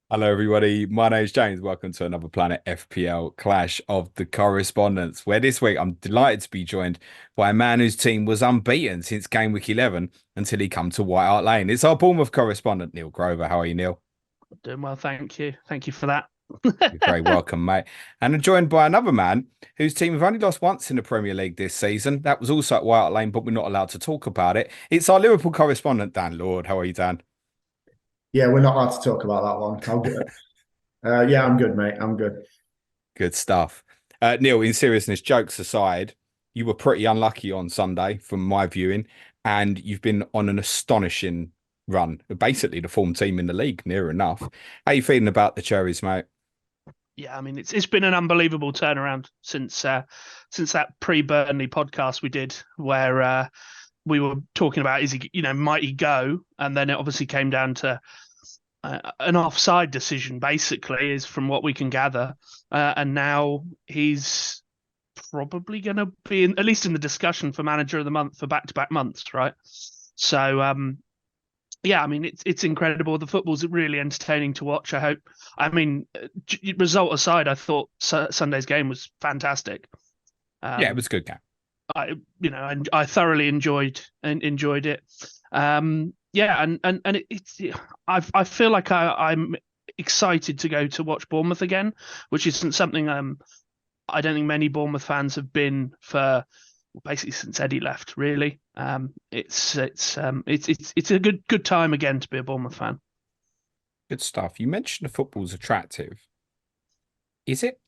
Hello, everybody. My name's James. Welcome to another Planet FPL Clash of the Correspondents, where this week I'm delighted to be joined by a man whose team was unbeaten since game week 11 until he come to White Hart Lane. It's our Bournemouth correspondent, Neil Grover. How are you, Neil? Doing well, thank you. Thank you for that. You're very welcome, mate. And I'm joined by another man whose team have only lost once in the Premier League this season. That was also at White Hart Lane, but we're not allowed to talk about it. It's our Liverpool correspondent, Dan Lord. How are you, Dan? Yeah, we're not allowed to talk about that one. I'll get yeah, I'm good, mate. I'm good. Good stuff. Neil, in seriousness, jokes aside, you were pretty unlucky on Sunday from my viewing, and you've been on an astonishing run. Basically, the form team in the league, near enough. How you feeling about the Cherries, mate? Yeah, I mean it's been an unbelievable turnaround since that pre-Burnley podcast we did where we were talking about is he might he go, and then it obviously came down to an offside decision basically is from what we can gather, and now he's probably going to be at least in the discussion for manager of the month for back-to-back months, right? So yeah, I mean it's incredible. The football's really entertaining to watch. I hope. I mean, result aside, I thought Sunday's game was fantastic. Yeah, it Um, was a good game. and I thoroughly enjoyed it. Yeah, and I feel like I'm excited to go to watch Bournemouth again, which isn't something I don't think many Bournemouth fans have been for basically since Eddie left. Really, it's a good time again to be a Bournemouth fan. Good stuff. You mentioned the football's attractive. Is it?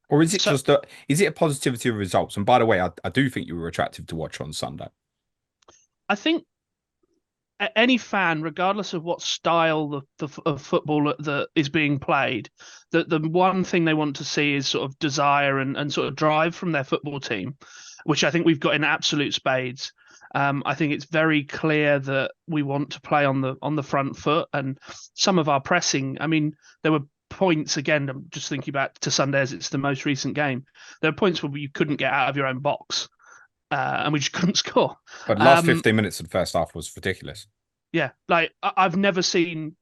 Or is it So just is it a positivity of results? And by the way, I do think you were attractive to watch on Sunday. I think any fan, regardless of what style of football that is being played, the one thing they want to see is sort of desire and sort of drive from their football team, which I think we've got in absolute spades. I think it's very clear that we want to play on the front foot, and some of our pressing. I mean, there were points again. I'm just thinking back to Sunday as it's the most recent game. There were points where you couldn't get out of your own box, and we just couldn't score. But the last Um, 15 minutes of the first half was ridiculous. yeah, like I've never seen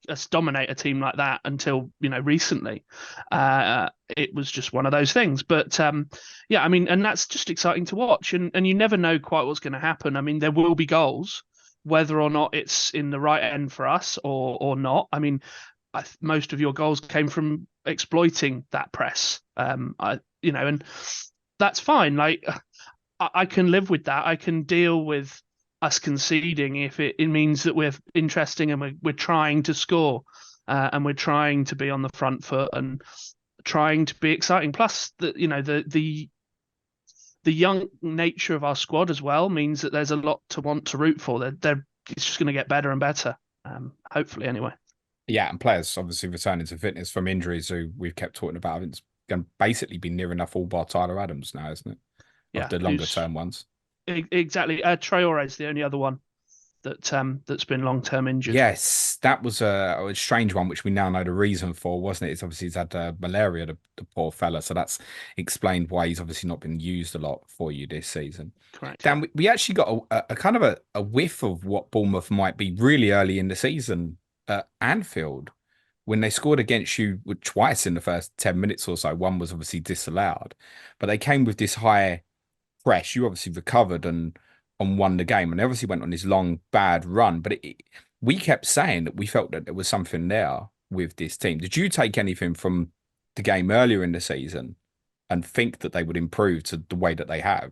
us dominate a team like that until recently. It was just one of those things. But yeah, I mean, and that's just exciting to watch. And you never know quite what's going to happen. I mean, there will be goals, whether or not it's in the right end for us or not. I mean, most of your goals came from exploiting that press. And that's fine. Like I can live with that. I can deal with us conceding if it means that we're interesting and we're trying to score, and we're trying to be on the front foot and trying to be exciting. Plus, the young nature of our squad as well means that there's a lot to want to root for. It's just going to get better and better, hopefully anyway. Yeah, and players obviously returning to fitness from injuries who we've kept talking about. It's going to basically be near enough all bar Tyler Adams now, isn't it? Of Yeah, the longer who's term ones. exactly. Traore is the only other one that's been long term injured. Yes, that was a strange one, which we now know the reason for, wasn't it? It's obviously he's had malaria, the poor fella. So that's explained why he's obviously not been used a lot for you this season. Correct. Yeah. Dan, we actually got a kind of a whiff of what Bournemouth might be really early in the season at Anfield when they scored against you twice in the first 10 minutes or so. One was obviously disallowed, but they came with this high press. You obviously recovered and won the game, and they obviously went on this long bad run. But we kept saying that we felt that there was something there with this team. Did you take anything from the game earlier in the season and think that they would improve to the way that they have?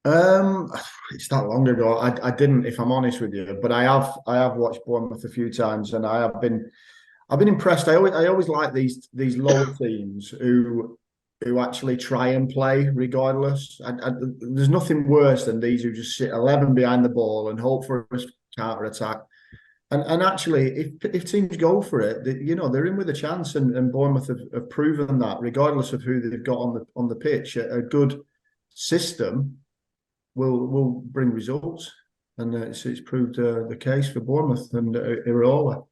Um, it's that long ago. I didn't, if I'm honest with you, but I have watched Bournemouth a few times, and I've been impressed. I always like these lower teams who actually try and play regardless. There's nothing worse than these who just sit 11 behind the ball and hope for a counter attack. And actually, if teams go for it, they're in with a chance, and Bournemouth have proven that, regardless of who they've got on the pitch, a good system will bring results, and it's proved the case for Bournemouth and Iraola.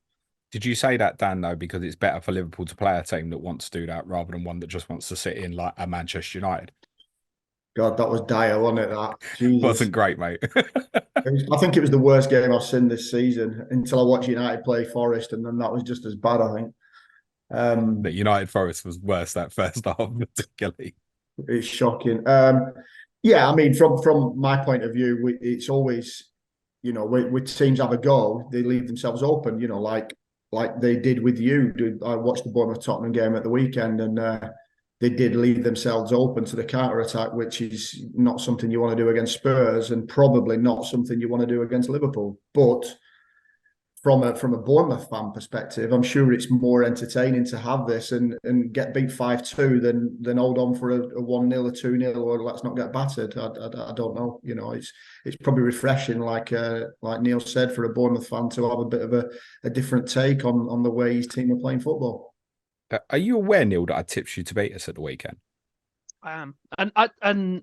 Did you say that, Dan, though, because it's better for Liverpool to play a team that wants to do that rather than one that just wants to sit in like a Manchester United? God, that was dire, wasn't it? That Jesus. Wasn't great, mate. I think it was the worst game I've seen this season until I watched United play Forest, and then that was just as bad, I think. The United Forest was worse that first half, particularly. It's shocking. Yeah, I mean, from my point of view, it's always, when teams have a goal, they leave themselves open. Like they did with you. I watched the Bournemouth Tottenham game at the weekend, and they did leave themselves open to the counter attack, which is not something you want to do against Spurs, and probably not something you want to do against Liverpool. But from a Bournemouth fan perspective, I'm sure it's more entertaining to have this and get beat 5-2 than hold on for a 1-0, a 2-0, or let's not get battered. I don't know. It's probably refreshing, like Neil said, for a Bournemouth fan to have a bit of a different take on the way his team are playing football. Are you aware, Neil, that I tipped you to beat us at the weekend? I am, and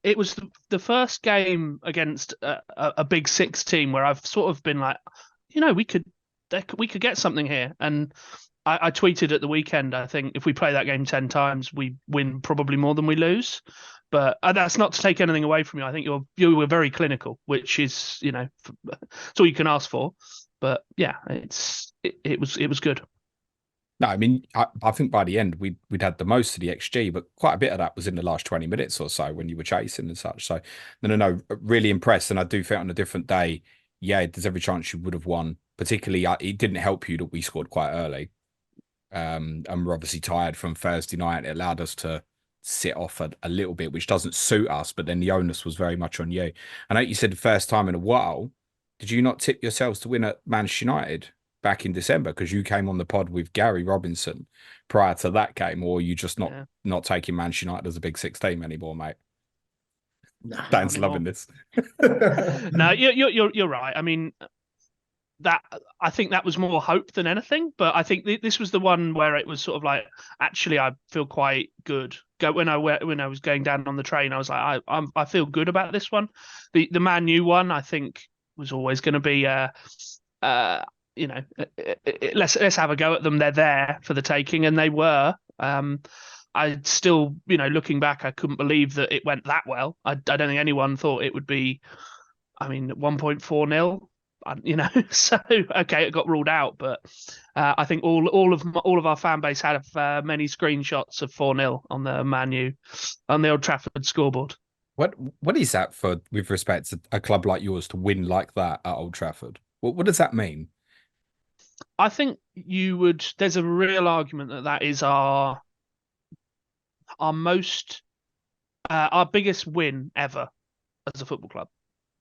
it was the first game against a Big Six team where I've sort of been like, we could get something here. And I tweeted at the weekend, I think if we play that game 10 times, we win probably more than we lose. But that's not to take anything away from you. I think you were very clinical, which is, it's all you can ask for. But yeah, it was good. No, I mean, I think by the end we'd had the most of the XG, but quite a bit of that was in the last 20 minutes or so when you were chasing and such. So no, really impressed. And I do think on a different day, yeah, there's every chance you would have won. Particularly, it didn't help you that we scored quite early. And we're obviously tired from Thursday night. It allowed us to sit off a little bit, which doesn't suit us. But then the onus was very much on you. And like you said, the first time in a while, did you not tip yourselves to win at Manchester United back in December? Because you came on the pod with Gary Robinson prior to that game, or you just not taking Manchester United as a Big Six team anymore, mate? Dan's loving this. No, you're right. I mean, I think that was more hope than anything, but I think this was the one where it was sort of like, actually, I feel quite good. When I was going down on the train, I was like, I feel good about this one. The Man U one, I think, was always going to be let's have a go at them. They're there for the taking, and they were. I still, looking back, I couldn't believe that it went that well. I don't think anyone thought it would be. I mean, 1.40. So okay, it got ruled out, but I think all of our fan base had many screenshots of 4-0 on the Man U on the Old Trafford scoreboard. What is that for with respect to a club like yours to win like that at Old Trafford? What does that mean? I think there's a real argument that is our biggest win ever as a football club,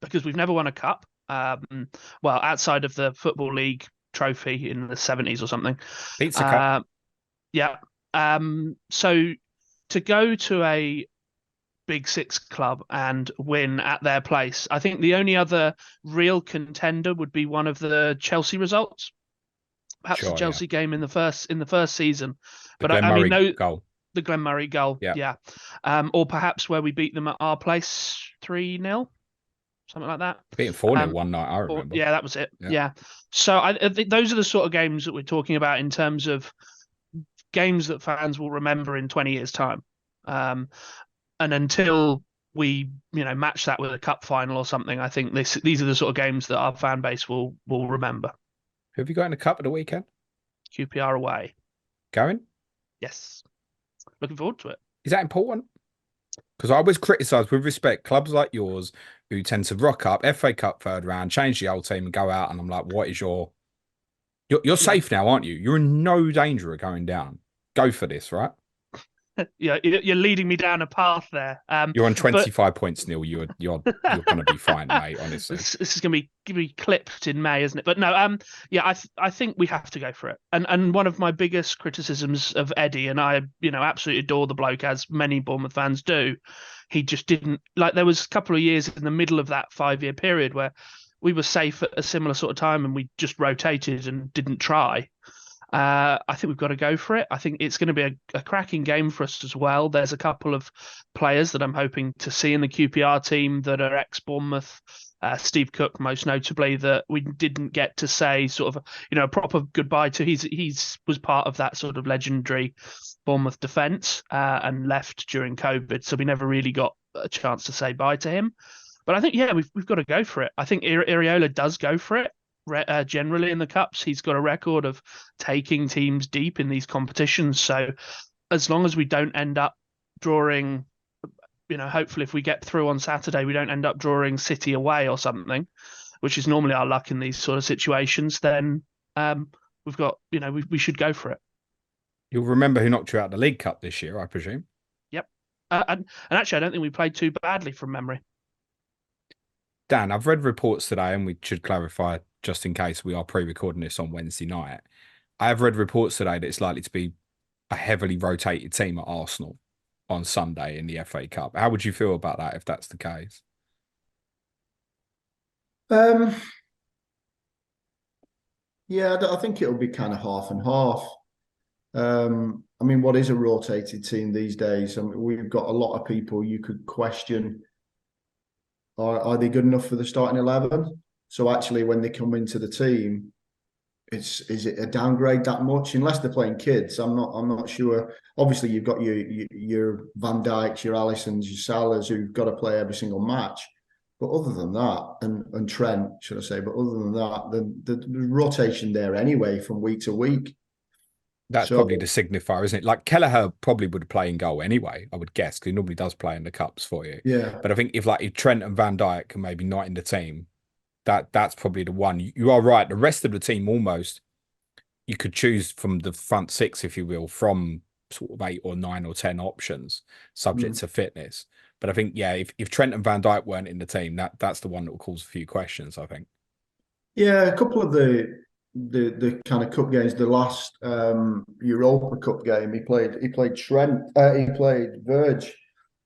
because we've never won a cup. Well, outside of the Football League trophy in the 70s or something. Pizza Cup. Yeah. So to go to a Big Six club and win at their place, I think the only other real contender would be one of the Chelsea results. Perhaps the Chelsea game in the first season. But I mean, goal. The Glenn Murray goal. Yeah. Or perhaps where we beat them at our place 3-0. Something like that. Beating 4-0 one night, I remember. Yeah, that was it. Yeah. So I think those are the sort of games that we're talking about in terms of games that fans will remember in 20 years' time. And until we, match that with a cup final or something, I think these are the sort of games that our fan base will remember. Who have you got in the cup at the weekend? QPR away. Going? Yes. Looking forward to it. Is that important? Because I always criticise, with respect, clubs like yours who tend to rock up, FA Cup third round, change the whole team and go out, and I'm like, what is you're safe now, aren't you? You're in no danger of going down. Go for this, right? Yeah, you're leading me down a path there. You're on 25 points, Neil. You're going to be fine, mate. Honestly, this is going to be clipped in May, isn't it? But no, yeah, I think we have to go for it. And one of my biggest criticisms of Eddie, and I, absolutely adore the bloke, as many Bournemouth fans do. He just didn't there was a couple of years in the middle of that 5-year period where we were safe at a similar sort of time and we just rotated and didn't try. I think we've got to go for it. I think it's going to be a cracking game for us as well. There's a couple of players that I'm hoping to see in the QPR team that are ex-Bournemouth. Steve Cook, most notably, that we didn't get to say sort of, a proper goodbye to. He's was part of that sort of legendary Bournemouth defence and left during COVID, so we never really got a chance to say bye to him. But I think, yeah, we've got to go for it. I think Iraola does go for it. Generally in the cups, he's got a record of taking teams deep in these competitions. So as long as we don't end up drawing, hopefully if we get through on Saturday, we don't end up drawing City away or something, which is normally our luck in these sort of situations, then we've got, we should go for it. You'll remember who knocked you out of the League Cup this year, I presume. Yep. And actually, I don't think we played too badly from memory. Dan, I've read reports today, and we should clarify just in case we are pre-recording this on Wednesday night. I have read reports today that it's likely to be a heavily rotated team at Arsenal on Sunday in the FA Cup. How would you feel about that if that's the case? Yeah, I think it'll be kind of half and half. I mean, what is a rotated team these days? I mean, we've got a lot of people you could question. Are they good enough for the starting 11? So actually, when they come into the team, is it a downgrade that much? Unless they're playing kids, I'm not sure. Obviously, you've got your Van Dijks, your Alissons, your Salahs who've got to play every single match. But other than that, and Trent, should I say? But other than that, the rotation there anyway from week to week. That's probably the signifier, isn't it? Like Kelleher probably would play in goal anyway, I would guess, because he normally does play in the cups for you. Yeah. But I think if Trent and Van Dijk are maybe not in the team, that's probably the one. You are right. The rest of the team almost you could choose from the front six, if you will, from sort of 8 or 9 or 10 options, subject to fitness. But I think, yeah, if Trent and Van Dijk weren't in the team, that's the one that will cause a few questions, I think. Yeah, a couple of the kind of cup games, the last Europa Cup game, he played Trent, he played Verge,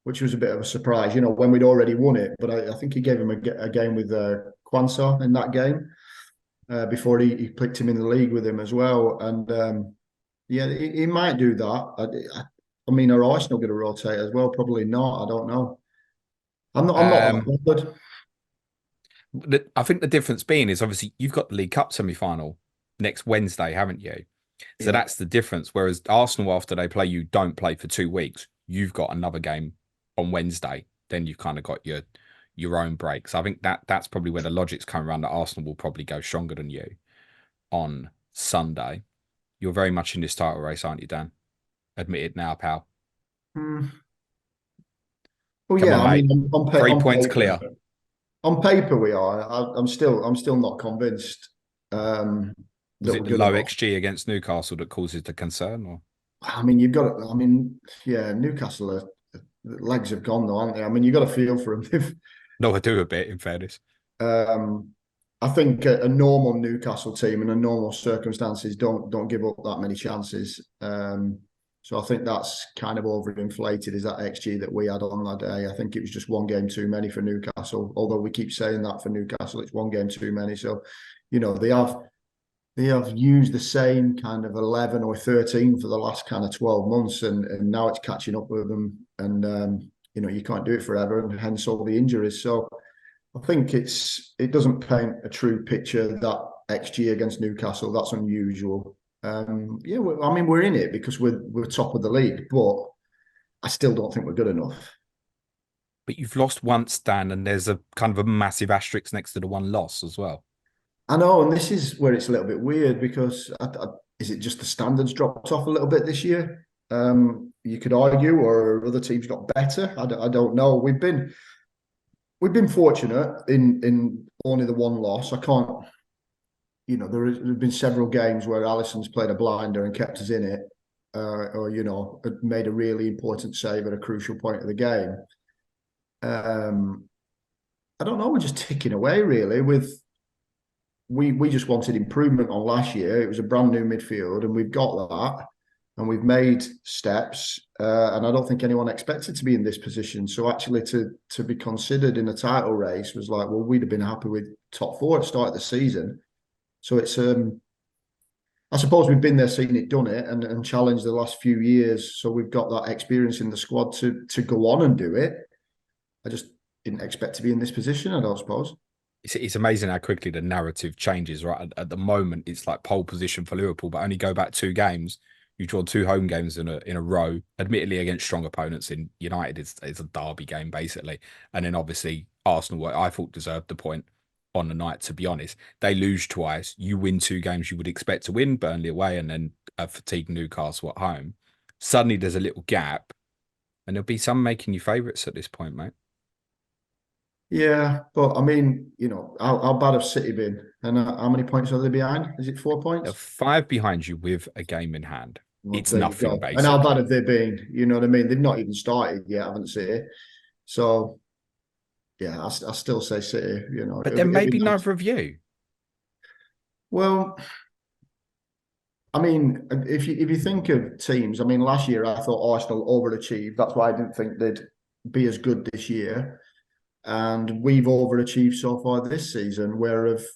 which was a bit of a surprise, when we'd already won it. But I think he gave him a game with Quansah in that game before he picked him in the league with him as well. And yeah, he might do that. I mean, are Arsenal going to rotate as well? Probably not. I don't know. I'm not that bothered. I think the difference being is obviously you've got the League Cup semi-final next Wednesday, haven't you? So that's the difference. Whereas Arsenal, after they play you, don't play for 2 weeks. You've got another game on Wednesday. Then you've kind of got your own break. So I think that's probably where the logic's come around, that Arsenal will probably go stronger than you on Sunday. You're very much in this title race, aren't you, Dan? Admit it now, pal. Well, Come yeah, on, I mate. mean, on 3 points clear. On paper, we are. I'm still not convinced. Was it the low XG against Newcastle that causes the concern? Or I mean, yeah, Newcastle legs have gone though, aren't they? I mean, you've got to feel for them. No, I do a bit, in fairness. I think a normal Newcastle team in a normal circumstances don't give up that many chances. So I think that's kind of overinflated, is that XG that we had on that day. I think it was just one game too many for Newcastle, although we keep saying that for Newcastle, it's one game too many. So, they have used the same kind of 11 or 13 for the last kind of 12 months, and now it's catching up with them. And, you can't do it forever, and hence all the injuries. So I think it doesn't paint a true picture, that XG against Newcastle. That's unusual. Yeah, I mean, we're in it because we're top of the league, but I still don't think we're good enough. But you've lost once, Dan, and there's a kind of a massive asterisk next to the one loss as well. I know, and this is where it's a little bit weird because is it just the standards dropped off a little bit this year? You could argue, or other teams got better. I don't know. We've been fortunate in only the one loss. I can't. There have been several games where Alisson's played a blinder and kept us in it, or made a really important save at a crucial point of the game. I don't know. We're just ticking away really. We just wanted improvement on last year. It was a brand new midfield, and we've got that, and we've made steps. And I don't think anyone expected to be in this position. So actually, to be considered in a title race was like, well, we'd have been happy with top 4 at the start of the season. So it's, I suppose we've been there, seen it, done it, and challenged the last few years. So we've got that experience in the squad to go on and do it. I just didn't expect to be in this position, I don't suppose. It's amazing how quickly the narrative changes, right? At the moment, it's like pole position for Liverpool, but only go back 2 games, You've drawn 2 home games in a row, admittedly against strong opponents. In United, it's a derby game basically, and then obviously Arsenal, what I thought deserved the point on the night. To be honest, they lose twice. You win 2 games you would expect to win, Burnley away, and then a fatigued Newcastle at home. Suddenly, there's a little gap, and there'll be some making you favourites at this point, mate. Yeah, but I mean, how bad have City been? And how many points are they behind? Is it 4 They're points? 5 behind you with a game in hand. Well, It's there you nothing, go. And how bad basically. have they been? You know what I mean? They've not even started yet, haven't City? So yeah, I still say City. But then it'd be maybe nice. neither of you. Well, I mean, if you think of teams, I mean, last year I thought Arsenal overachieved. That's why I didn't think they'd be as good this year. And we've overachieved so far this season, whereas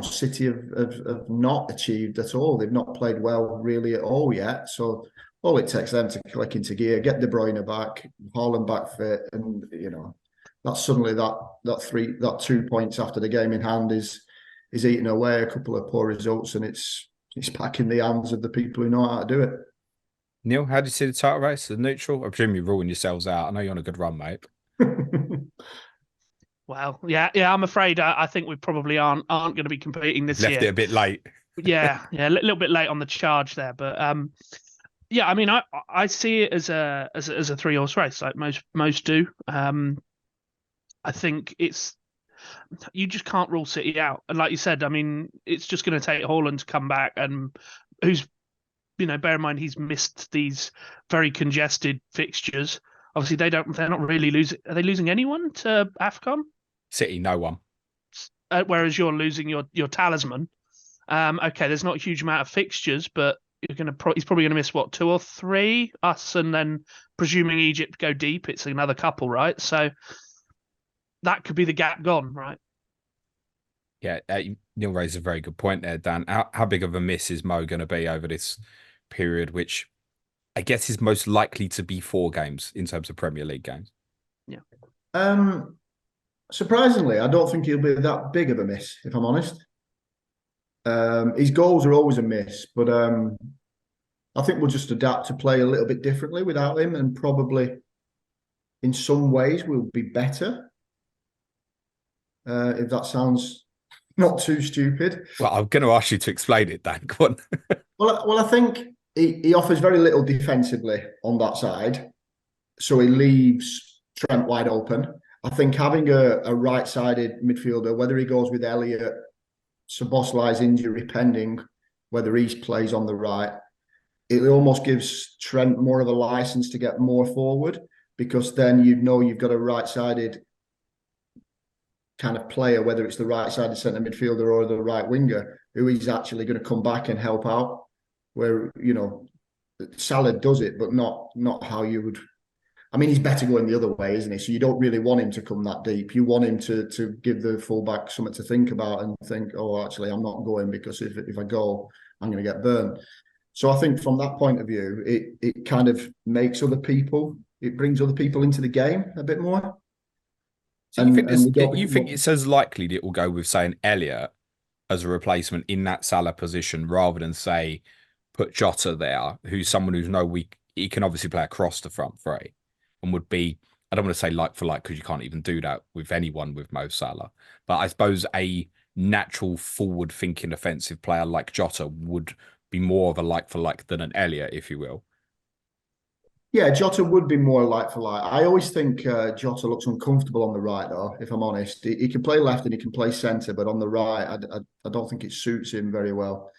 City have not achieved at all. They've not played well really at all yet. So all it takes them to click into gear, get De Bruyne back, Haaland back fit, and that's suddenly that 2 points after the game in hand is eating away a couple of poor results, and it's back in the hands of the people who know how to do it. Neil, how do you see the title race? The neutral? I presume you're ruling yourselves out. I know you're on a good run, mate. Well, yeah. I'm afraid I think we probably aren't going to be competing this Left year. it a bit late. Yeah, a little bit late on the charge there, but yeah. I mean, I see it as a 3 horse race, like most do. I think you just can't rule City out, and like you said, I mean, it's just going to take Haaland to come back, and who's bear in mind he's missed these very congested fixtures. Obviously, they're not really losing. Are they losing anyone to AFCON? City, no one. Whereas you're losing your talisman. Okay, there's not a huge amount of fixtures, but he's probably gonna miss what, 2 or 3 us, and then presuming Egypt go deep, it's another couple, right? So that could be the gap gone, right? Yeah, Neil raised a very good point there, Dan. How big of a miss is Mo going to be over this period, which I guess is most likely to be 4 games in terms of Premier League games? Yeah. Surprisingly, I don't think he'll be that big of a miss, if I'm honest. His goals are always a miss, but I think we'll just adapt to play a little bit differently without him, and probably in some ways we'll be better. If that sounds not too stupid. Well, I'm going to ask you to explain it, Dan. Go on. Well, I think he offers very little defensively on that side, so he leaves Trent wide open. I think having a right-sided midfielder, whether he goes with Elliott, Szoboszlai's injury pending, whether he plays on the right, it almost gives Trent more of a license to get more forward, because then you've got a right-sided kind of player, whether it's the right-sided centre midfielder or the right winger, who is actually going to come back and help out. Where Salah does it, but not how you would. I mean, he's better going the other way, isn't he? So you don't really want him to come that deep. You want him to give the fullback something to think about and think, oh, actually, I'm not going, because if I go, I'm going to get burned. So I think from that point of view, it kind of makes it brings other people into the game a bit more. So you think it's as likely that it will go with, say, an Elliott as a replacement in that Salah position, rather than, say, put Jota there, who's someone who's he can obviously play across the front three and would be, I don't want to say like for like, because you can't even do that with anyone with Mo Salah, but I suppose a natural forward thinking offensive player like Jota would be more of a like for like than an Elliott, if you will. Yeah, Jota would be more like for like. I always think Jota looks uncomfortable on the right, though, if I'm honest. He can play left and he can play centre, but on the right, I don't think it suits him very well.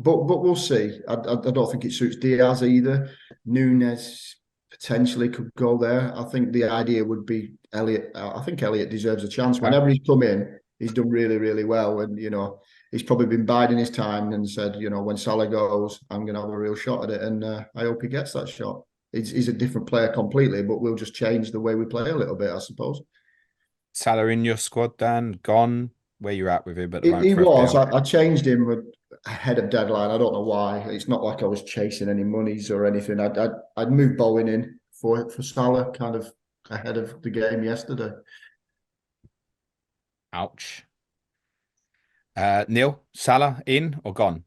But we'll see. I don't think it suits Diaz either. Nunes potentially could go there. I think the idea would be Elliott. I think Elliott deserves a chance. Whenever he's come in, he's done really, really well. And, he's probably been biding his time and said, when Salah goes, I'm going to have a real shot at it. And I hope he gets that shot. He's a different player completely, but we'll just change the way we play a little bit, I suppose. Salah in your squad, Dan? Gone? Where you at with him at the moment? He For was. FPL? I changed him ahead of deadline. I don't know why. It's not like I was chasing any monies or anything. I'd moved Bowen in for Salah kind of ahead of the game yesterday. Ouch. Neil, Salah in or gone?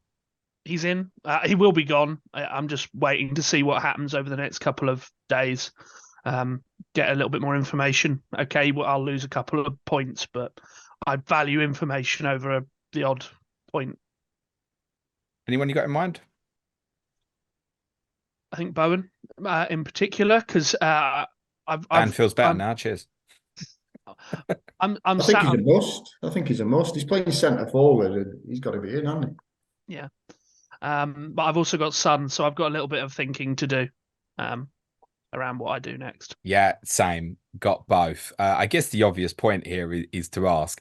he's in. He will be gone. I'm just waiting to see what happens over the next couple of days. Get a little bit more information. Okay, well, I'll lose a couple of points, but I value information over the odd point. Anyone you got in mind? I think Bowen, in particular, because Dan feels better now. Cheers. I think he's a must. I think he's a must. He's playing centre forward, and he's got to be in, hasn't he? Yeah. But I've also got Son, so I've got a little bit of thinking to do around what I do next. Yeah, same. Got both. I guess the obvious point here is to ask,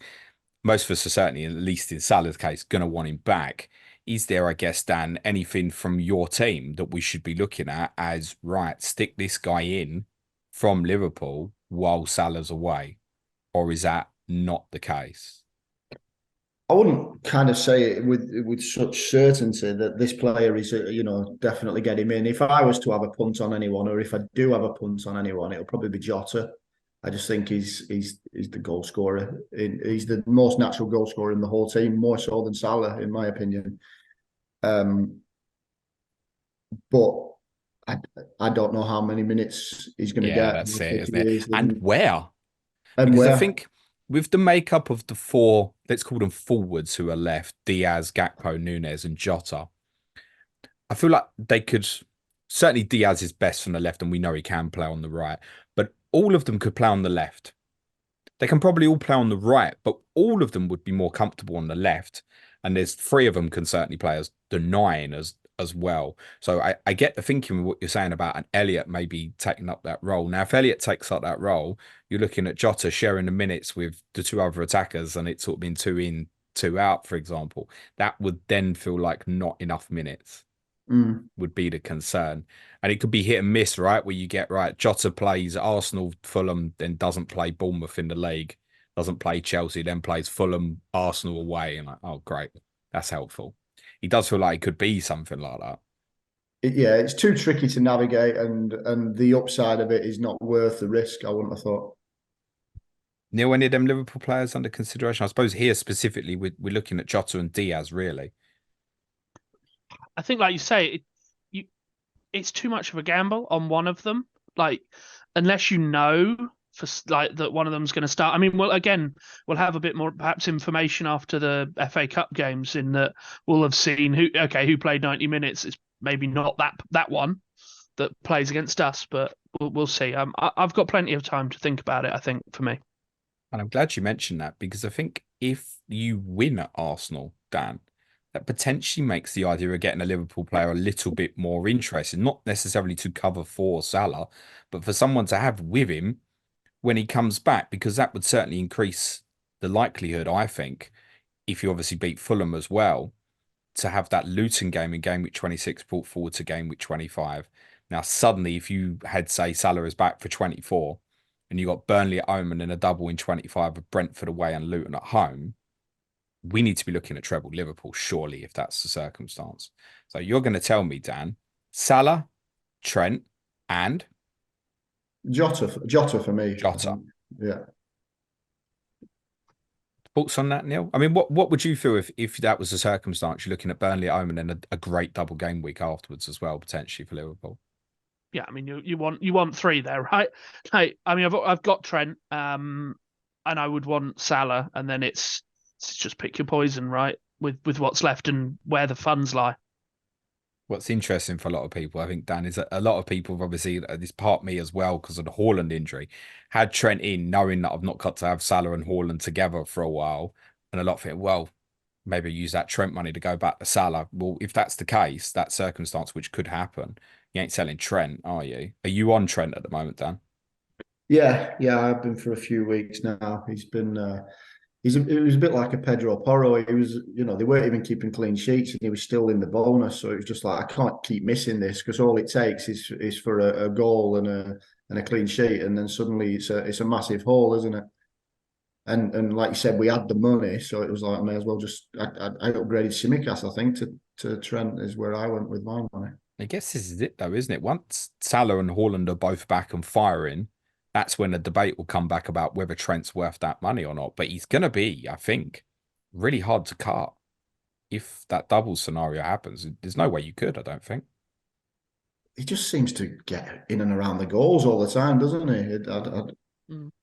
most of us are certainly, at least in Salah's case, going to want him back. Is there, I guess, Dan, anything from your team that we should be looking at as, right, stick this guy in from Liverpool while Salah's away? Or is that not the case? I wouldn't kind of say it with such certainty that this player is, definitely get him in. If I was to have a punt on anyone, or if I do have a punt on anyone, it'll probably be Jota. I just think he's the goal scorer. He's the most natural goal scorer in the whole team, more so than Salah, in my opinion. But I don't know how many minutes he's going to get. Yeah, that's it, isn't it? And where? And because where? I think with the makeup of the four, let's call them forwards who are left, Diaz, Gakpo, Nunes, and Jota, I feel like they could. Certainly Diaz is best from the left, and we know he can play on the right. But all of them could play on the left. They can probably all play on the right, but all of them would be more comfortable on the left. And there's three of them can certainly play as the 9 as well. So I get the thinking of what you're saying about an Elliott maybe taking up that role. Now, if Elliott takes up that role, you're looking at Jota sharing the minutes with the two other attackers, and it's sort of been 2 in, 2 out, for example. That would then feel like not enough minutes. Would be the concern. And it could be hit and miss, right? Where you get, right, Jota plays Arsenal, Fulham, then doesn't play Bournemouth in the league, doesn't play Chelsea, then plays Fulham, Arsenal away. And like, oh, great. That's helpful. He does feel like it could be something like that. Yeah, it's too tricky to navigate, and the upside of it is not worth the risk, I wouldn't have thought. Neil, any of them Liverpool players under consideration? I suppose here specifically, we're looking at Jota and Diaz, really. I think, like you say, it's too much of a gamble on one of them. Like, unless you know for like that one of them's going to start. I mean, well, again, we'll have a bit more perhaps information after the FA Cup games, in that we'll have seen who played 90 minutes. It's maybe not that one that plays against us, but we'll see. I've got plenty of time to think about it, I think, for me. And I'm glad you mentioned that, because I think if you win at Arsenal, Dan, that potentially makes the idea of getting a Liverpool player a little bit more interesting, not necessarily to cover for Salah, but for someone to have with him when he comes back, because that would certainly increase the likelihood, I think, if you obviously beat Fulham as well, to have that Luton game in game week 26 brought forward to game week 25. Now, suddenly, if you had, say, Salah is back for 24, and you got Burnley at home and then a double in 25 with Brentford away and Luton at home, we need to be looking at treble Liverpool, surely, if that's the circumstance. So you're going to tell me, Dan, Salah, Trent, and Jota for me. Jota. Yeah. Thoughts on that, Neil? I mean, what would you feel if that was the circumstance? You're looking at Burnley at home and then a great double game week afterwards as well, potentially for Liverpool. Yeah, I mean, you want 3 there, right? I mean, I've got Trent, and I would want Salah, and then it's just pick your poison, right? With what's left and where the funds lie. What's interesting for a lot of people, I think, Dan, is that a lot of people, obviously, this part me as well, because of the Haaland injury, had Trent in knowing that I've not got to have Salah and Haaland together for a while. And a lot of it, well, maybe use that Trent money to go back to Salah. Well, if that's the case, that circumstance, which could happen, you ain't selling Trent, are you? Are you on Trent at the moment, Dan? Yeah, I've been for a few weeks now. He's been... it was a bit like a Pedro Porro. He was, they weren't even keeping clean sheets, and he was still in the bonus. So it was just like, I can't keep missing this, because all it takes is for a goal and a clean sheet, and then suddenly it's a massive haul, isn't it? And like you said, we had the money, so it was like, I may as well just I upgraded Tsimikas, I think, to Trent is where I went with my money. I guess this is it though, isn't it? Once Salah and Haaland are both back and firing, that's when the debate will come back about whether Trent's worth that money or not. But he's going to be, I think, really hard to cut. if that double scenario happens. There's no way you could, I don't think. He just seems to get in and around the goals all the time, doesn't he?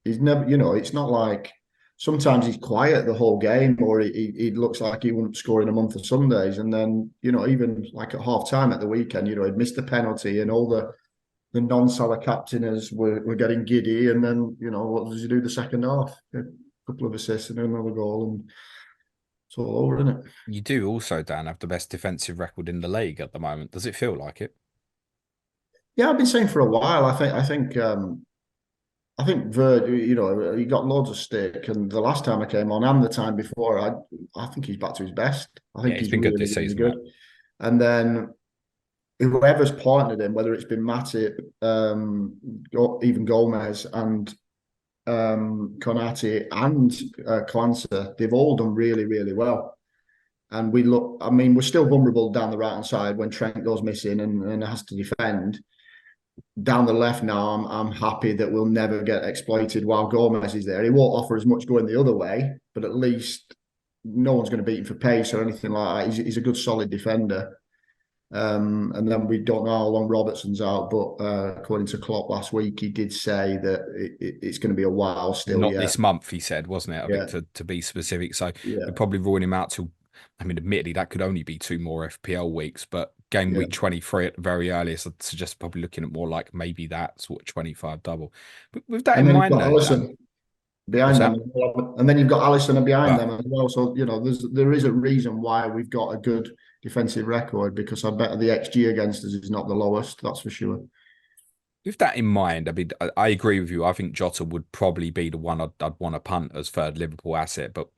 He's never, it's not like sometimes he's quiet the whole game, or he looks like he wouldn't score in a month of Sundays. And then, even like at half time at the weekend, he'd missed the penalty and all the non-Salah captainers were getting giddy. And then, what does he do the second half? A couple of assists and another goal, and it's all over, isn't it? You do also, Dan, have the best defensive record in the league at the moment. Does it feel like it? Yeah, I've been saying for a while. I think Verd, he got loads of stick, and the last time I came on, and the time before, I think he's back to his best. I think he's been good this season. Good. And then whoever's partnered him, whether it's been Matip, even Gomez, and Konate and Kwanzaa, they've all done really, really well. And we're still vulnerable down the right-hand side when Trent goes missing and has to defend. Down the left now, I'm happy that we'll never get exploited while Gomez is there. He won't offer as much going the other way, but at least no one's going to beat him for pace or anything like that. He's a good, solid defender. And then we don't know how long Robertson's out, but according to Klopp last week, he did say that it's going to be a while still. Not this month, he said, wasn't it? I think to be specific. So we're probably ruling him out till, admittedly, that could only be 2 more FPL weeks, but game week 23 at the very earliest, I'd suggest probably looking at more like maybe that sort of 25 double. But with that in mind, Alisson behind them, and then you've got Alisson behind them as well. So there is a reason why we've got a good defensive record, because I bet the XG against us is not the lowest. That's for sure. With that in mind, I agree with you. I think Jota would probably be the one I'd want to punt as third Liverpool asset, but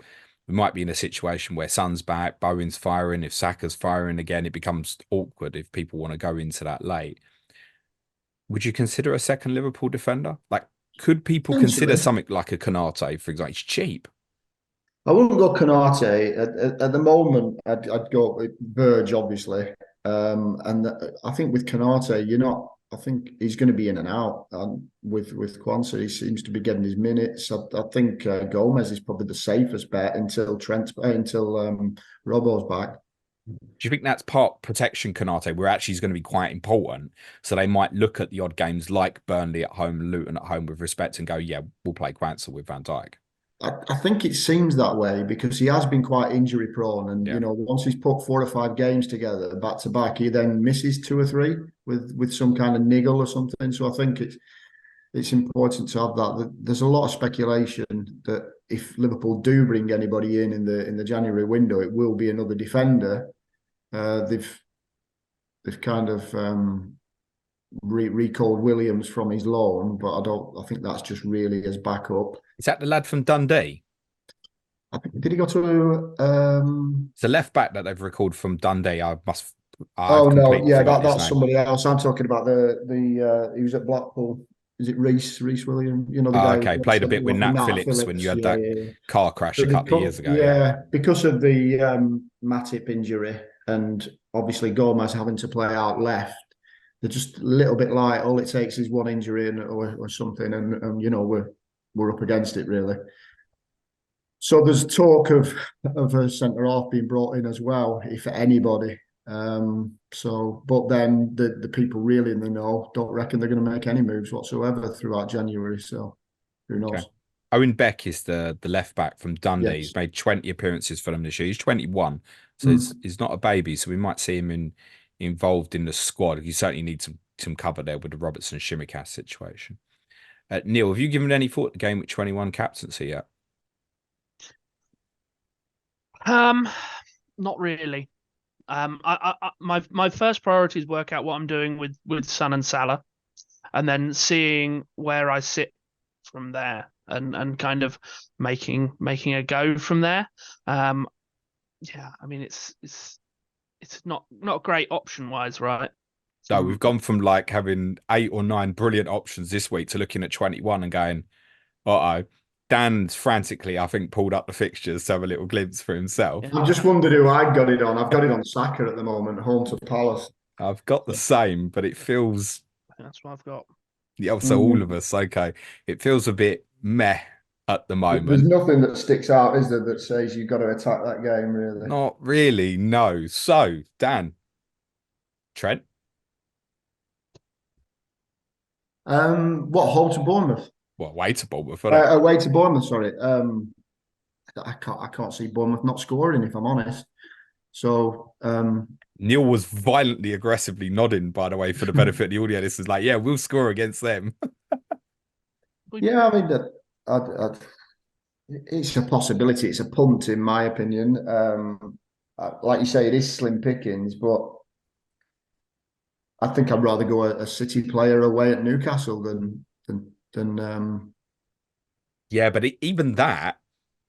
we might be in a situation where Son's back, Bowen's firing. If Saka's firing again, it becomes awkward if people want to go into that late. Would you consider a second Liverpool defender? Like, could people consider something like a Konate, for example? It's cheap. I wouldn't go Konate. At the moment, I'd go with Verge, obviously. And I think with Konate, I think he's going to be in and out. With Kwanzaa, he seems to be getting his minutes. I think Gomez is probably the safest bet until Robbo's back. Do you think that's part protection, Konate, where actually he's going to be quite important? So they might look at the odd games like Burnley at home, Luton at home with respect and go, yeah, we'll play Kwanzaa with Van Dijk. I think it seems that way because he has been quite injury prone, and once he's put 4 or 5 games together back to back, he then misses 2 or 3 with some kind of niggle or something. So I think it's important to have that. There's a lot of speculation that if Liverpool do bring anybody in the January window, it will be another defender. They've kind of recalled Williams from his loan, but I think that's just really his backup. Is that the lad from Dundee? I think, did he go to it's a left back that they've recalled from Dundee. that's somebody else. I'm talking about the he was at Blackpool. Is it Reece Williams? The guy. Okay, played a bit with Nat Phillips when you had that car crash a couple of years ago. Yeah, because of the Matip injury and obviously Gomez having to play out left. They're just a little bit like all it takes is one injury or something, and we're up against it really. So there's talk of a centre half being brought in as well, if anybody. But then the people really in the know don't reckon they're going to make any moves whatsoever throughout January. So who knows? Okay. Owen Beck is the left back from Dundee. Yes. He's made 20 appearances for them this year. He's 21, so he's not a baby. So we might see him involved in the squad. You certainly need some cover there with the Robertson Shimikas situation. Neil, have you given any thought to game week 21 captaincy yet? Not really. My first priority is work out what I'm doing with Son and Salah, and then seeing where I sit from there, and kind of making a go from there. It's not great option wise, right? So we've gone from like having 8 or 9 brilliant options this week to looking at 21 and going, uh-oh. Dan's frantically, I think, pulled up the fixtures to have a little glimpse for himself. I just wondered who I've got it on. I've got it on Saka at the moment, home to Palace. I've got the same, but it feels... That's what I've got. Yeah, so all of us, okay. It feels a bit meh at the There's moment. nothing that sticks out, is there, that says you've got to attack that game, really? Not really, no. So, Dan, Trent, What, home to Bournemouth? well, way to Bournemouth, isn't it? Away to Bournemouth, sorry. I can't see Bournemouth not scoring, if I'm honest. So, Neil was violently, aggressively nodding, by the way, for the benefit of the audio. This is like, yeah, we'll score against them. yeah, I mean, it's a possibility. It's a punt, in my opinion. Like you say, it is slim pickings, but I think I'd rather go a City player away at Newcastle than. Yeah, but even that,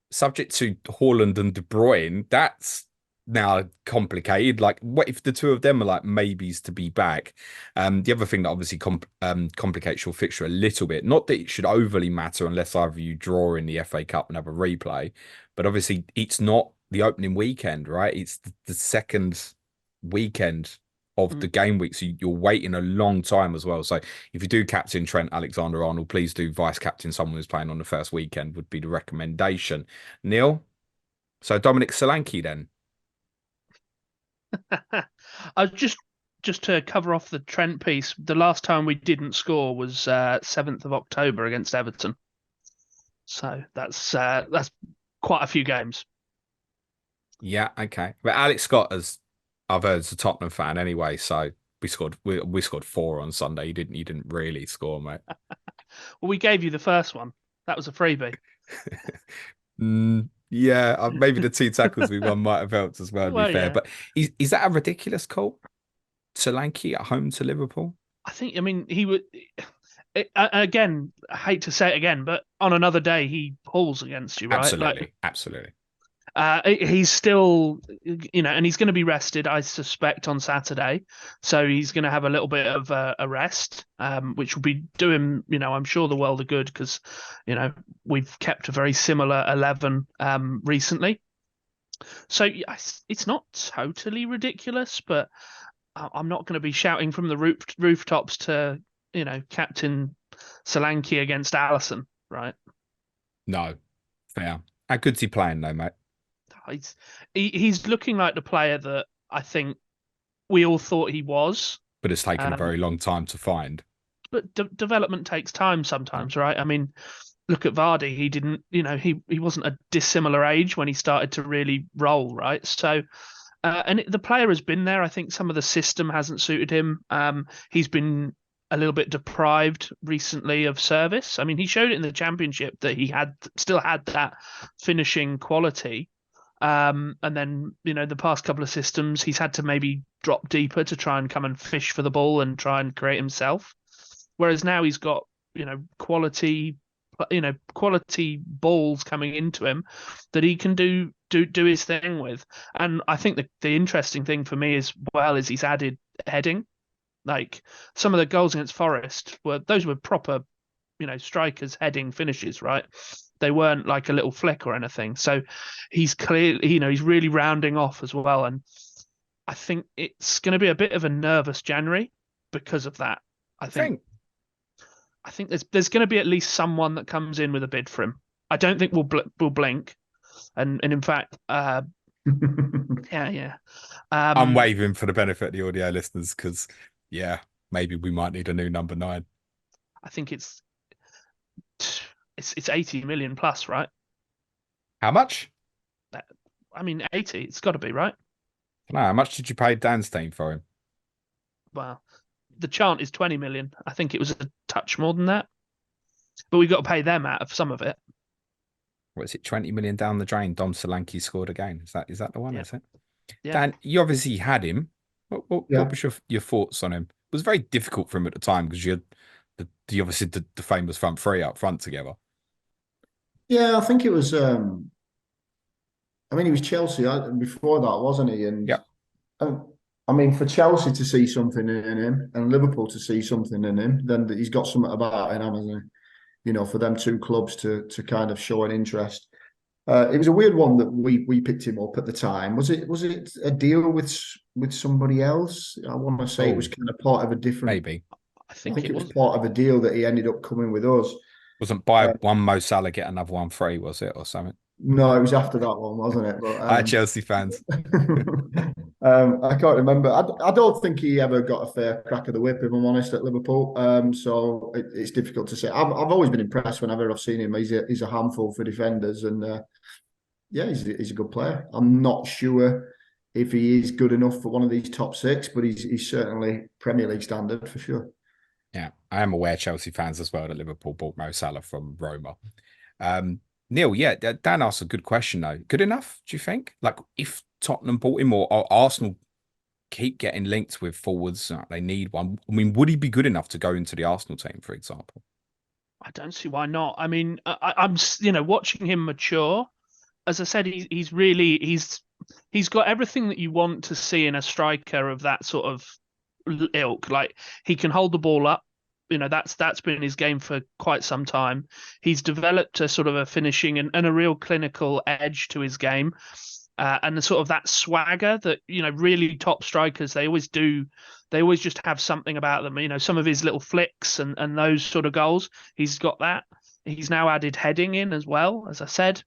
subject to Haaland and De Bruyne, that's now complicated. Like, what if the two of them are like maybes to be back? The other thing that obviously complicates your fixture a little bit, not that it should overly matter unless either you draw in the FA Cup and have a replay, but obviously it's not the opening weekend, right? It's the second weekend of the game week, so you're waiting a long time as well. So if you do captain Trent Alexander-Arnold, please do vice captain someone who's playing on the first weekend would be the recommendation. Neil, so Dominic Solanke then. I just to cover off the Trent piece. The last time we didn't score was 7th of October against Everton. So that's quite a few games. Yeah, okay. But Alex Scott, as I've heard, is a Tottenham fan anyway. So we scored 4 on Sunday. You didn't really score, mate. Well, we gave you the first one. That was a freebie. Yeah, maybe the 2 tackles we won might have helped as well, to be fair. Yeah. But is that a ridiculous call? Solanke at home to Liverpool? I mean, he would. Again, I hate to say it again, but on another day he pulls against you, right? Absolutely, absolutely. He's still, and he's going to be rested, I suspect, on Saturday. So he's going to have a little bit of a rest, which will be doing, I'm sure, the world of good because, we've kept a very similar 11 recently. So it's not totally ridiculous, but I'm not going to be shouting from the rooftops to, Captain Solanke against Allison, right? No, fair. How good's he playing though, mate? He's looking like the player that I think we all thought he was. But it's taken a very long time to find. But development takes time sometimes, right? I mean, look at Vardy. He didn't, he wasn't a dissimilar age when he started to really roll, right? So, and the player has been there. I think some of the system hasn't suited him. He's been a little bit deprived recently of service. I mean, he showed it in the Championship that he still had that finishing quality. And then, the past couple of systems, he's had to maybe drop deeper to try and come and fish for the ball and try and create himself. Whereas now he's got, quality balls coming into him that he can do his thing with. And I think the interesting thing for me is he's added heading. Like some of the goals against Forest were proper, strikers heading finishes, right? They weren't like a little flick or anything. So he's clearly, he's really rounding off as well. And I think it's going to be a bit of a nervous January because of that. I think there's going to be at least someone that comes in with a bid for him. I don't think we'll blink. And in fact, yeah. I'm waving for the benefit of the audio listeners because, yeah, maybe we might need a new number 9. I think it's 80 million plus, right? How much? I mean, 80. It's got to be, right? No, how much did you pay Dan's team for him? Well, the chant is 20 million. I think it was a touch more than that, but we've got to pay them out of some of it. What is it? 20 million down the drain. Dom Solanke scored again. Is that the one? Yeah. Is it? Yeah. Dan, you obviously had him. What was your thoughts on him? It was very difficult for him at the time because you had obviously the famous front three up front together. Yeah, I think it was. I mean, he was Chelsea before that, wasn't he? And yeah, I mean, for Chelsea to see something in him and Liverpool to see something in him, then he's got something about him, hasn't he? For them two clubs to kind of show an interest. It was a weird one that we picked him up at the time. Was it a deal with somebody else? I want to say it was kind of part of a different. Maybe. I think it was part of a deal that he ended up coming with us. Wasn't buy one Mo Salah, get another one free, was it, or something? No, it was after that one, wasn't it? But Chelsea fans. I can't remember. I don't think he ever got a fair crack of the whip, if I'm honest, at Liverpool. So it's difficult to say. I've always been impressed whenever I've seen him. He's a handful for defenders, and yeah, he's a good player. I'm not sure if he is good enough for one of these top six, but he's certainly Premier League standard for sure. Yeah, I am aware Chelsea fans as well that Liverpool bought Mo Salah from Roma. Neil, yeah, Dan asked a good question though. Good enough, do you think? Like, if Tottenham bought him, or Arsenal keep getting linked with forwards, they need one. I mean, would he be good enough to go into the Arsenal team, for example? I don't see why not. I mean, I'm watching him mature. As I said, he's got everything that you want to see in a striker of that sort of ilk. Like, he can hold the ball up. That's been his game for quite some time. He's developed a sort of a finishing and a real clinical edge to his game, and the sort of that swagger that really top strikers they always do. They always just have something about them. Some of his little flicks and those sort of goals. He's got that. He's now added heading in as well, as I said,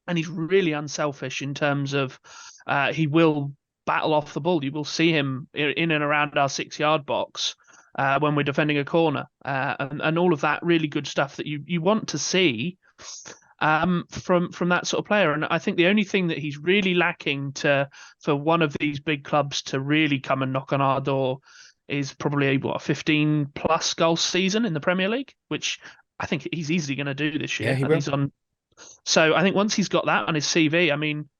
and he's really unselfish in terms of he will battle off the ball. You will see him in and around our 6-yard box when we're defending a corner, and all of that really good stuff that you want to see from that sort of player. And I think the only thing that he's really lacking for one of these big clubs to really come and knock on our door is probably a 15 plus goal season in the Premier League, which I think he's easily going to do this year. Yeah, he and will. he's on. So I think once he's got that on his CV, I mean,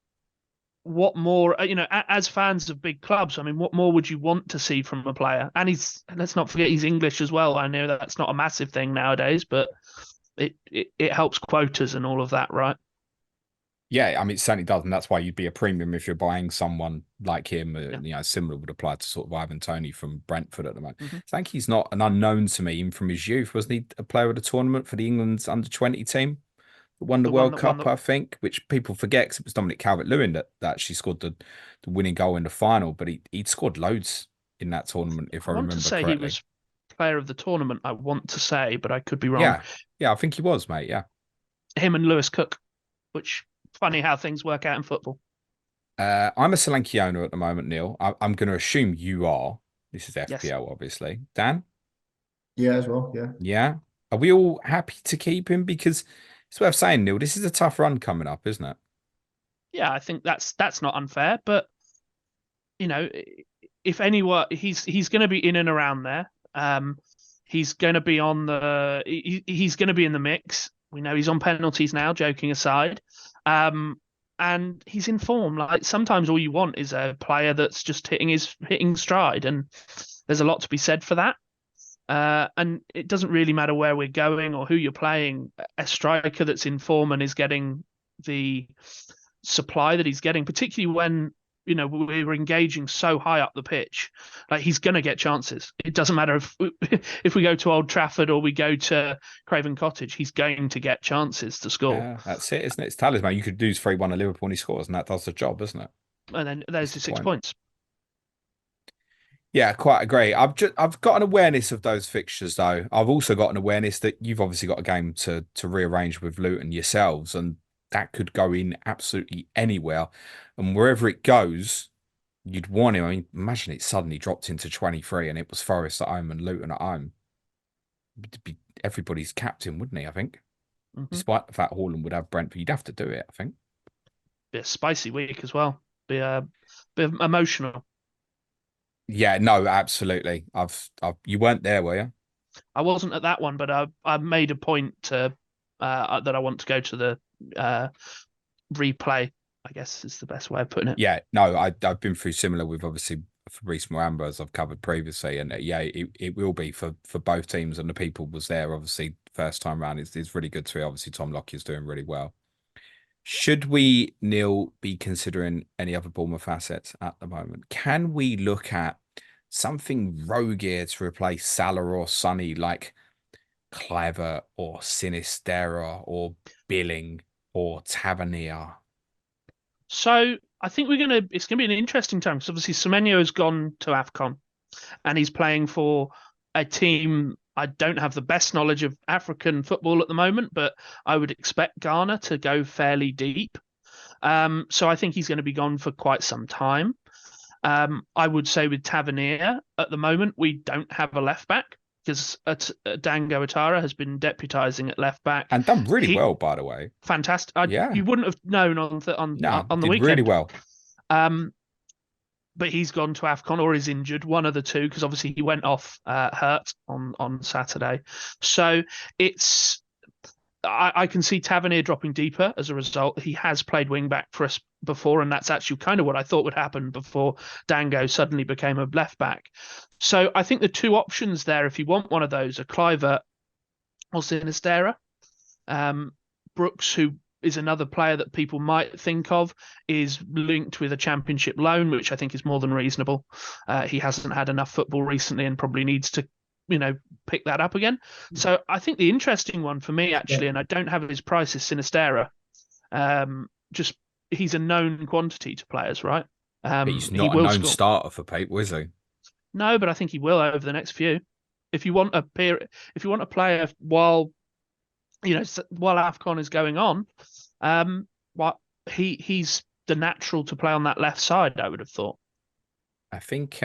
what more, as fans of big clubs, I mean, what more would you want to see from a player? And let's not forget, he's English as well. I know that's not a massive thing nowadays, but it helps quotas and all of that, right? Yeah, I mean, it certainly does, and that's why you'd be a premium if you're buying someone like him. Yeah. Similar would apply to sort of Ivan Toney from Brentford at the moment. Mm-hmm. I think he's not an unknown to me, even from his youth. Wasn't he a player of the tournament for the England's under-20 team that won the World Cup, I think, which people forget because it was Dominic Calvert-Lewin that actually scored the winning goal in the final, but he'd scored loads in that tournament, if I want remember to say correctly. he was player of the tournament, I want to say, but I could be wrong. Yeah, I think he was, mate, yeah. Him and Lewis Cook, which, funny how things work out in football. I'm a Solanke owner at the moment, Neil. I'm going to assume you are. This is FPL, Yes. obviously. Dan? Yeah, as well. Yeah. Yeah. Are we all happy to keep him? Because it's worth saying, Neil, this is a tough run coming up, isn't it? Yeah, I think that's not unfair, but if anyone, he's going to be in and around there. He's going to be on he's going to be in the mix. We know he's on penalties now, joking aside. And he's in form. Like, sometimes all you want is a player that's just hitting stride, and there's a lot to be said for that. And it doesn't really matter where we're going or who you're playing. A striker that's in form and is getting the supply that he's getting, particularly when we're engaging so high up the pitch, like, he's going to get chances. It doesn't matter if we go to Old Trafford or we go to Craven Cottage, he's going to get chances to score. Yeah, that's it, isn't it? It's talisman. You could do 3-1 at Liverpool and he scores, and that does the job, doesn't it? And then there's the 6 points. Yeah, quite agree. I've got an awareness of those fixtures though. I've also got an awareness that you've obviously got a game to rearrange with Luton yourselves, and that could go in absolutely anywhere. And wherever it goes, you'd want him. I mean, imagine it suddenly dropped into 23 and it was Forest at home and Luton at home. It'd be everybody's captain, wouldn't he? I think. Mm-hmm. Despite the fact Haaland would have Brentford, you'd have to do it, I think. Be a spicy week as well. Be a bit emotional. Yeah, no, absolutely. You weren't there, were you? I wasn't at that one, but I made a point to that I want to go to the replay, I guess is the best way of putting it. Yeah, no, I've been through similar with obviously Fabrice Muamba, as I've covered previously, and yeah, it will be for both teams, and the people was there obviously first time round. It's really good to see. Obviously, Tom Lockyer is doing really well. Should we, Neil, be considering any other Bournemouth assets at the moment? Can we look at something roguier to replace Salah or Sonny, like Cliver or Sinistera or Billing or Tavernier? So I think it's gonna be an interesting time, because obviously Semenyo has gone to AFCON and he's playing for a team I don't have the best knowledge of African football at the moment, but I would expect Ghana to go fairly deep. So I think he's going to be gone for quite some time. I would say with Tavernier at the moment, we don't have a left back because Dango Atara has been deputising at left back and done really well, by the way. Fantastic. Yeah, you wouldn't have known on the did weekend. really well. But he's gone to AFCON or is injured, one of the two, because obviously he went off hurt on Saturday. So I can see Tavernier dropping deeper as a result. He has played wing back for us before, and that's actually kind of what I thought would happen before Dango suddenly became a left back. So I think the two options there, if you want one of those, are Kluivert or Sinistera. Brooks, who is another player that people might think of, is linked with a championship loan, which I think is more than reasonable. He hasn't had enough football recently and probably needs to, pick that up again. So I think the interesting one for me, actually, and I don't have his price, is Sinistera. Just he's a known quantity to players, right? But he's not a known starter for people, is he? No, but I think he will over the next few. If you want a player while AFCON is going on, he's the natural to play on that left side, I would have thought. I think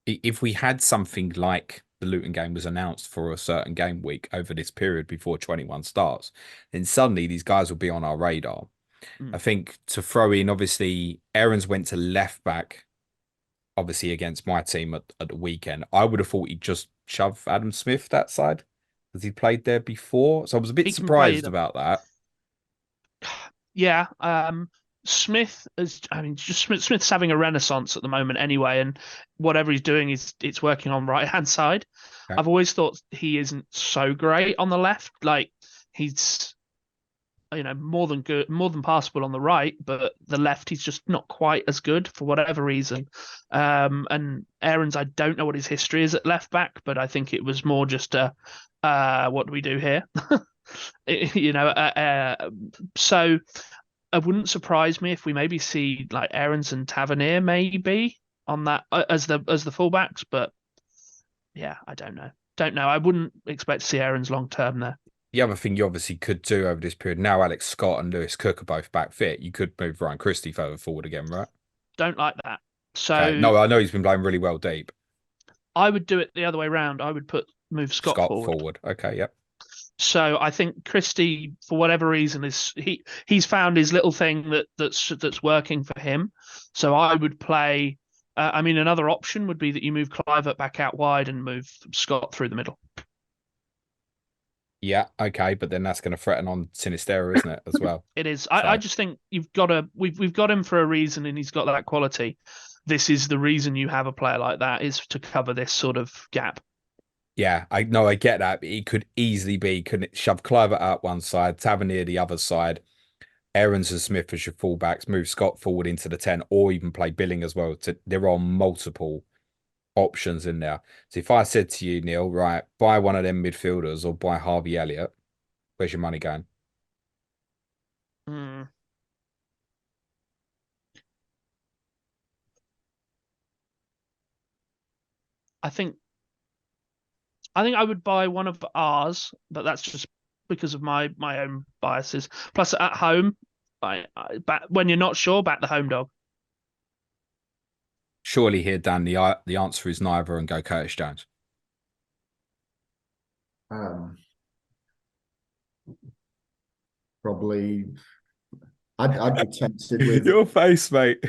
if we had something like the Luton game was announced for a certain game week over this period before 21 starts, then suddenly these guys will be on our radar. I think to throw in, obviously, Aarons went to left back, obviously, against my team at the weekend. I would have thought he'd just shove Adam Smith that side because he played there before. So I was a bit surprised about that. Yeah. Smith's having a renaissance at the moment anyway, and whatever he's doing it's working on right hand side. Okay. I've always thought he isn't so great on the left. Like he's more than good, more than passable on the right, but the left he's just not quite as good for whatever reason. And Aarons, I don't know what his history is at left back, but I think it was more just what do we do here? So it wouldn't surprise me if we maybe see like Aarons and Tavernier maybe on that as the fullbacks, but yeah, I don't know. I wouldn't expect to see Aarons long term there. The other thing you obviously could do over this period, now Alex Scott and Lewis Cook are both back fit, you could move Ryan Christie further forward again, right? Don't like that. So no, I know he's been playing really well deep. I would do it the other way around. I would move Scott forward. Okay, yep. So I think Christie, for whatever reason, he's found his little thing that's working for him. So I would play. Another option would be that you move Kluivert back out wide and move Scott through the middle. Yeah, okay, but then that's going to threaten on Sinistera, isn't it, as well? It is. I just think we've got him for a reason, and he's got that quality. This is the reason you have a player like that, is to cover this sort of gap. Yeah, I get that. But he could easily be, couldn't it, shove Kluivert out one side, Tavernier the other side, Aarons and Smith as your fullbacks, move Scott forward into the 10, or even play Billing as well. There are multiple options in there. So if I said to you, Neil, right, buy one of them midfielders or buy Harvey Elliott, where's your money going? I think I would buy one of ours, but that's just because of my own biases. Plus, at home, when you're not sure, back the home dog. Surely here, Dan, the answer is neither, and go Curtis Jones. Probably, I'd be tempted with your face, mate.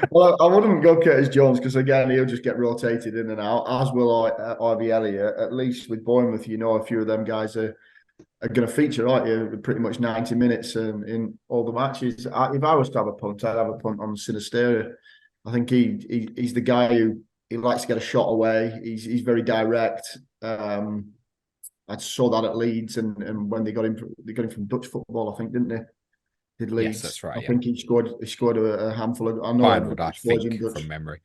Well, I wouldn't go Curtis Jones because again he'll just get rotated in and out, as will Harvey Elliott. At least with Bournemouth, a few of them guys are going to feature, aren't you? Pretty much 90 minutes in all the matches. If I was to have a punt, I'd have a punt on Sinistera. I think he's the guy who he likes to get a shot away. He's very direct. I saw that at Leeds, and when they got him from Dutch football, I think, didn't they? Did Leeds? Yes, that's right. I think he scored a handful of. I think from memory.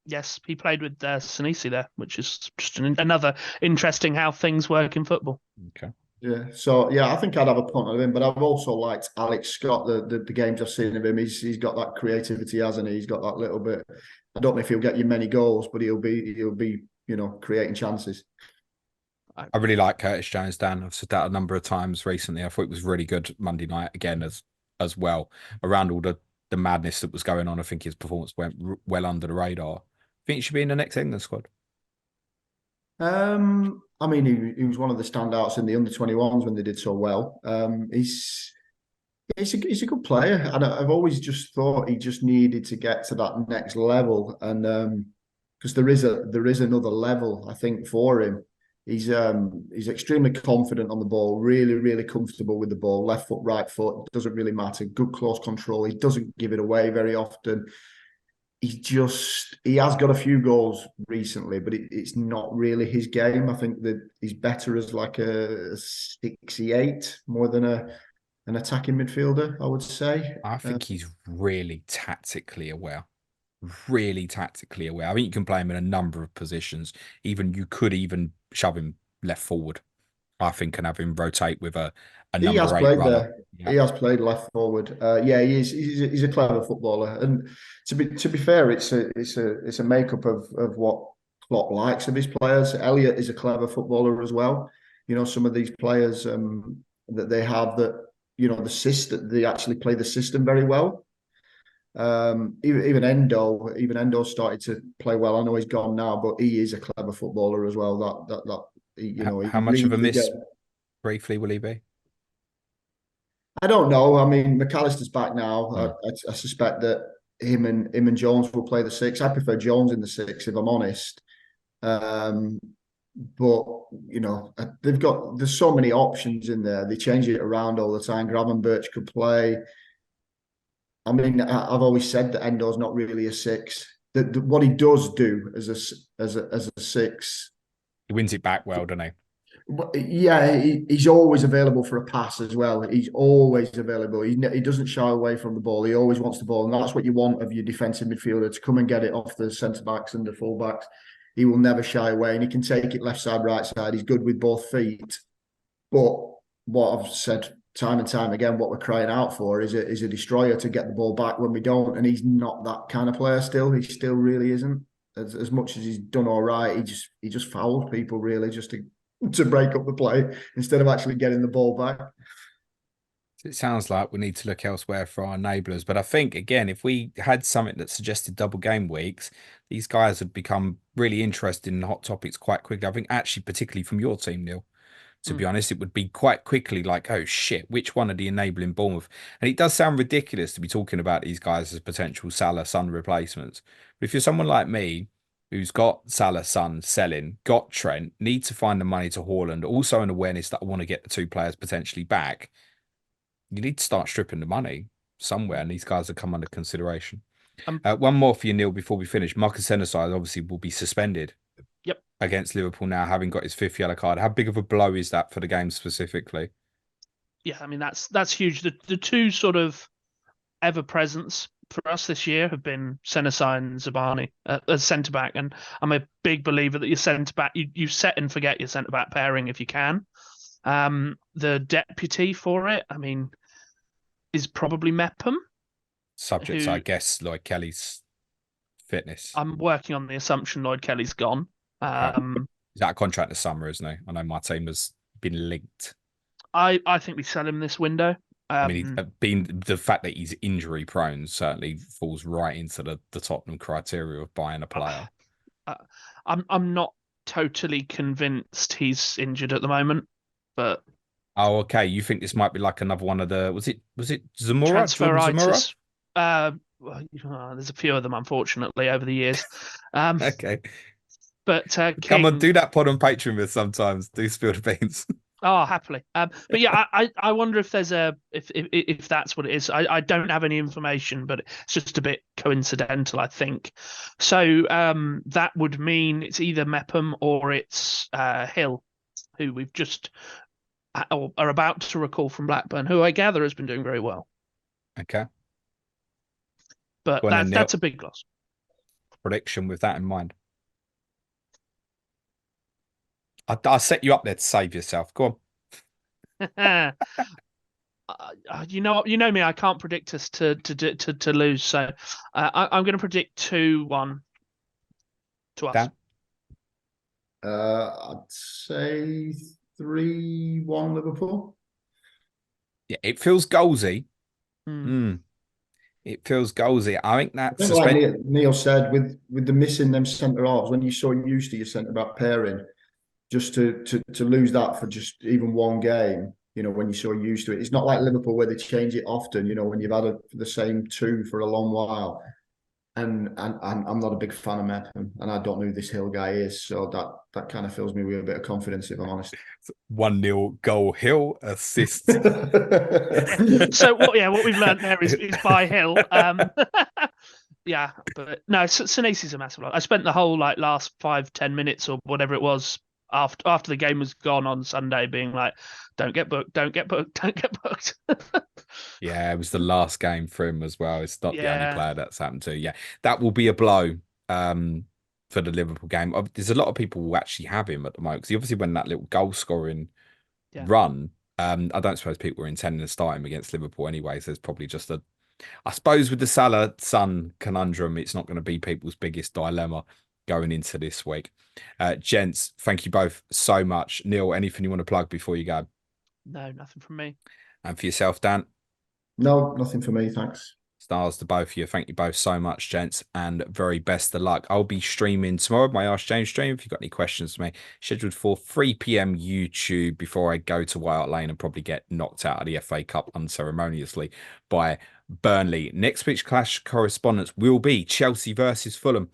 Yes, he played with Sensi there, which is just another interesting how things work in football. Okay. Yeah, so I think I'd have a punt of him, but I've also liked Alex Scott. The games I've seen of him, he's got that creativity, hasn't he? He's got that little bit. I don't know if he'll get you many goals, but he'll be creating chances. I really like Curtis Jones, Dan. I've said that a number of times recently. I thought it was really good Monday night again as well. Around all the madness that was going on, I think his performance went well under the radar. I think he should be in the next England squad. I mean, he was one of the standouts in the under-21s when they did so well. He's a good player, and I've always just thought he just needed to get to that next level, and because there is another level, I think, for him. He's extremely confident on the ball, really, really comfortable with the ball, left foot, right foot, doesn't really matter. Good close control. He doesn't give it away very often. He has got a few goals recently, but it's not really his game. I think that he's better as like a 68 more than an attacking midfielder, I would say. I think he's really tactically aware. Really tactically aware. I think you can play him in a number of positions. You could even shove him left forward, I think, and have him rotate with a He has number 8 played runner. there. Yeah. He has played left forward. Yeah, he is. He's a clever footballer, and to be fair, it's a makeup of what Klopp likes of his players. Elliot is a clever footballer as well. You know, some of these players that they have that the system, they actually play the system very well. Even Endo started to play well. I know he's gone now, but he is a clever footballer as well. How much of a miss briefly will he be? I don't know. I mean, McAllister's back now. Mm. I suspect that him and Jones will play the six. I prefer Jones in the six, if I'm honest. But there's so many options in there. They change it around all the time. Gravenberch could play. I mean, I've always said that Endo's not really a six. What he does do as a six, he wins it back well, doesn't he? Yeah, he's always available for a pass as well. He's always available. He doesn't shy away from the ball. He always wants the ball, and that's what you want of your defensive midfielder, to come and get it off the centre backs and the full backs. He will never shy away, and he can take it left side, right side. He's good with both feet. But what I've said time and time again, what we're crying out for is a destroyer to get the ball back when we don't, and he's not that kind of player still. He still really isn't. As much as he's done all right, he just fouls people really just to break up the play instead of actually getting the ball back. It sounds like we need to look elsewhere for our enablers. But I think, again, if we had something that suggested double game weeks, these guys would become really interested in hot topics quite quickly. I think actually, particularly from your team, Neil, to be honest, it would be quite quickly like, oh shit, which one are the enabling Bournemouth? And it does sound ridiculous to be talking about these guys as potential Salah Son replacements. But if you're someone like me, who's got Salah Son selling, got Trent, need to find the money to Haaland, also an awareness that I want to get the two players potentially back, you need to start stripping the money somewhere, and these guys have come under consideration. One more for you, Neil, before we finish. Marcus Sensi obviously will be suspended. Yep. Against Liverpool now, having got his 5th yellow card. How big of a blow is that for the game specifically? Yeah, I mean that's huge. The two sort of ever presents for us this year have been Sensi and Zabani as centre back, and I'm a big believer that your centre back you set and forget your centre back pairing if you can. The deputy for it, I mean, is probably Mepham. Subject, I guess, Lloyd Kelly's fitness. I'm working on the assumption Lloyd Kelly's gone. Is that a contract this summer, isn't he? I know my team has been linked. I think we sell him this window. I mean, the fact that he's injury prone certainly falls right into the Tottenham criteria of buying a player. I'm not totally convinced he's injured at the moment, but okay. You think this might be like another one of the was it Zamora? Transferitis. There's a few of them, unfortunately, over the years. Okay. But come on, do that pod on Patreon with sometimes. Do spill the beans. Oh, happily. But yeah, I wonder if there's if that's what it is. I don't have any information, but it's just a bit coincidental, I think. So that would mean it's either Mepham or it's Hill, who we've just are about to recall from Blackburn, who I gather has been doing very well. Okay. But that's a big loss. Prediction with that in mind. I'll set you up there to save yourself. Go on. You know me. I can't predict us to lose. So I'm going to predict 2-1 to us. Dan? I'd say 3-1 Liverpool. Yeah, it feels goalsy. Hmm. Mm, it feels goalsy. I think I that think, like Neil said, with the missing them centre halves, when you're so used to your centre back pairing, just to lose that for just even one game, when you're so used to it, it's not like Liverpool where they change it often. When you've had the same two for a long while. And I'm not a big fan of Mepham, and I don't know who this Hill guy is, so that kind of fills me with a bit of confidence, if I'm honest. 1-0 goal Hill assist. So what we've learned there is by Hill. Yeah, but no, Senesi's a massive loss. I spent the whole last 5-10 minutes or whatever it was after the game was gone on Sunday being like, don't get booked, don't get booked, don't get booked. Yeah, it was the last game for him as well. It's not the only Yeah, player that's happened to. Yeah, that will be a blow for the Liverpool game. There's a lot of people who actually have him at the moment because he obviously went that little goal scoring yeah. run. I don't suppose people were intending to start him against Liverpool anyway. So there's probably just I suppose with the Salah Son conundrum, it's not going to be people's biggest dilemma going into this week. Gents, thank you both so much. Neil, anything you want to plug before you go? No, nothing from me. And for yourself, Dan? No, nothing for me, thanks. Stars to both of you. Thank you both so much, gents, and very best of luck. I'll be streaming tomorrow, my Ask James stream. If you've got any questions for me, scheduled for 3 p.m. YouTube before I go to White Hart Lane and probably get knocked out of the FA Cup unceremoniously by Burnley. Next week's clash correspondence will be Chelsea versus Fulham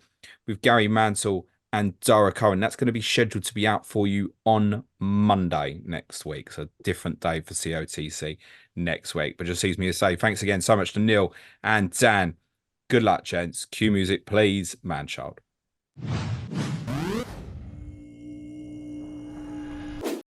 with Gary Mantle and Dara Cohen. That's going to be scheduled to be out for you on Monday next week. So different day for COTC next week. But just leaves me to say thanks again so much to Neil and Dan. Good luck, gents. Cue music, please, man child.